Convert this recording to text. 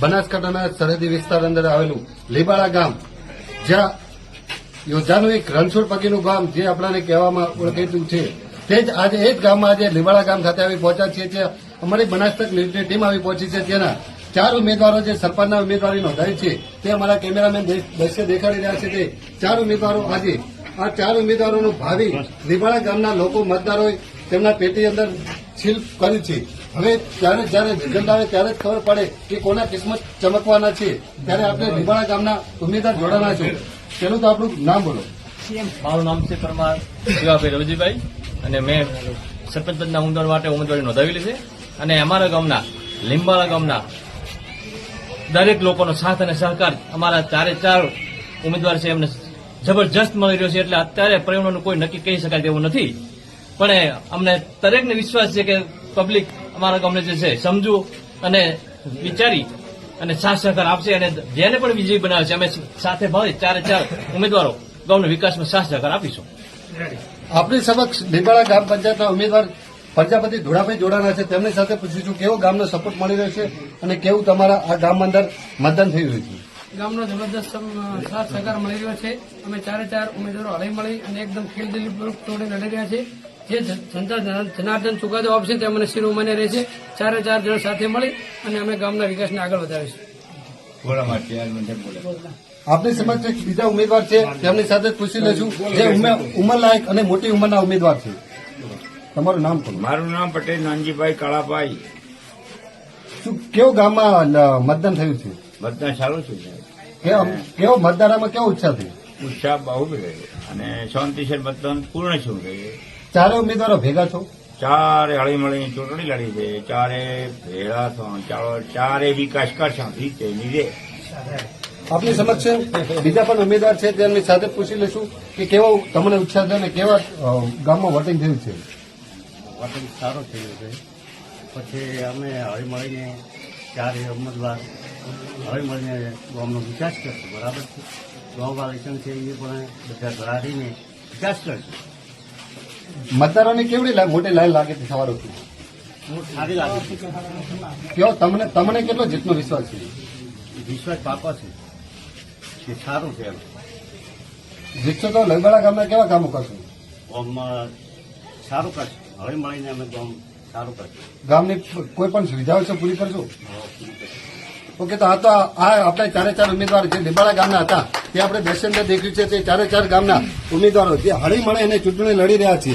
બનાસકાંઠાના સરહદી વિસ્તાર અંદર આવેલું લીબાળા ગામ, જ્યાં યોજાનું એક રણછોડ પગીનું ગામ જે આપણાને કહેવામાં ઓળખાતું છે, તે જ આજે એ જ ગામમાં આજે લીબાળા ગામ ખાતે આવી પહોંચ્યા છીએ. ત્યાં અમારી બનાસકાંઠા ન્યૂઝની ટીમ આવી પહોંચી છે. તેના 4 ઉમેદવારો જે સરપંચના ઉમેદવારી નોંધાવી છે તે અમારા કેમેરામેન દ્રશ્ય દેખાડી રહ્યા છે. તે 4 ઉમેદવારો આજે આ 4 ઉમેદવારોનું ભાવિ લીબાળા ગામના લોકો મતદારોએ તેમના પેટી અંદર છીલ કર્યું છે. હવે જ્યારે રિઝલ્ટ આવે ત્યારે જ ખબર પડે કે કોના કિસ્મત ચમકવાના છે. ત્યારે આપણે લીબાળા ગામના ઉમેદવાર જોડાના છો. તેનું તો આપણું નામ બોલો. મારું નામ છે પરમાર શિવાભાઈ રવજીભાઈ અને મેં સરપંચ પદના ઉમેદવાર માટે ઉમેદવારી નોંધાવેલી છે. અને અમારા ગામના લીંબાળા ગામના દરેક લોકોનો સાથ અને સહકાર અમારા 4 ઉમેદવાર છે એમને જબરજસ્ત મળી રહ્યો છે. એટલે અત્યારે પરિણામનું કોઈ નક્કી કહી શકાય તેવું નથી, પણ અમને દરેકને વિશ્વાસ છે કે પબ્લિક અમારા ગામને જે છે સમજુ અને વિચારી અને સાથ સહકાર આપશે. અને જેને પણ વિજયી બનાવે છે અમે સાથે મળી 4 ઉમેદવારો ગામના વિકાસમાં સાથ સહકાર આપીશું. આપણી સમક્ષ લીબાળા ગ્રામ પંચાયતના ઉમેદવાર પ્રજાપતિ ધોળાભાઈ જોડાના છે. તેમની સાથે પૂછીશું કેવો ગામનો સપોર્ટ મળી રહ્યો છે અને કેવું તમારા આ ગામ અંદર મતદાન થઈ રહ્યું છે. ગામનો જબરદસ્ત સાથ સહકાર મળી રહ્યો છે. અમે 4 ઉમેદવારો હળી મળી અને એકદમ ખેલદિલીપૂર્વક તોડી લડી રહ્યા છે. જે જનતા જનાર્દન ચુકાદો આપશે તે અમને શિરોમાન્ય રહેશે. 4 જણ સાથે મળી અને અમે ગામના વિકાસને આગળ વધારીશું. આપની સમક્ષ એક બીજા ઉમેદવાર છે, તેમની સાથે પૂછી લઈશું જે ઉંમરલાયક અને મોટી ઉંમરના ઉમેદવાર છે. તમારું નામ બોલો. મારું નામ પટેલ નાનજીભાઈ કાળાભાઈ. શું કેવું ગામમાં મતદાન થયું છે? મતદાન સારું છે. કેવો મતદારામાં કેવો ઉત્સાહ થયો? ઉત્સાહ બહુ છે અને શાંતિસર મતદાન પૂર્ણ છે. 4 ઉમેદવારો ભેગા છો? 4 હળી મળીને ચૂંટણી લડી છે. 4 ભેળા છો. 4 વિકાસ કરશે લીધે. આપની સમક્ષ બીજા પણ ઉમેદવાર છે, તેમની સાથે પૂછી લઈશું કે કેવો તમને ઉત્સાહ છે અને કેવા ગામમાં વોટિંગ થયું છે. વોટિંગ સારો થયો છે. પછી અમે હળી મળીને 4 ઉમેદવાર હળી મળીને ગામનો વિકાસ કરશું. બરાબર છે. ગામવાળા ઇલેક્શન છે એ પણ બધા ઘડાડીને વિકાસ કરશું. મતદારોની કેવડી મોટી લાઈન લાગે છે સવારથી? સારી લાગે છે. કેવો તમને કેટલો જીતનો વિશ્વાસ છે? વિશ્વાસ પાકો છે કે સારું છે. જીતશો તો લીબાળા ગામના કેવા કામો કરશો? ગામમાં સારું કરશું. હળી મળીને અમે ગામ સારું કરશું. ગામની કોઈ પણ સુવિધાઓ છે પૂરી કરશો? ઓકે, તો આપણે 4 ઉમેદવાર જે લીબાળા ગામના હતા તે આપણે દર્શન દેખ્યું છે. તે 4 ગામના ઉમેદવારો જે હળી મળે એને ચૂંટણી લડી રહ્યા છે.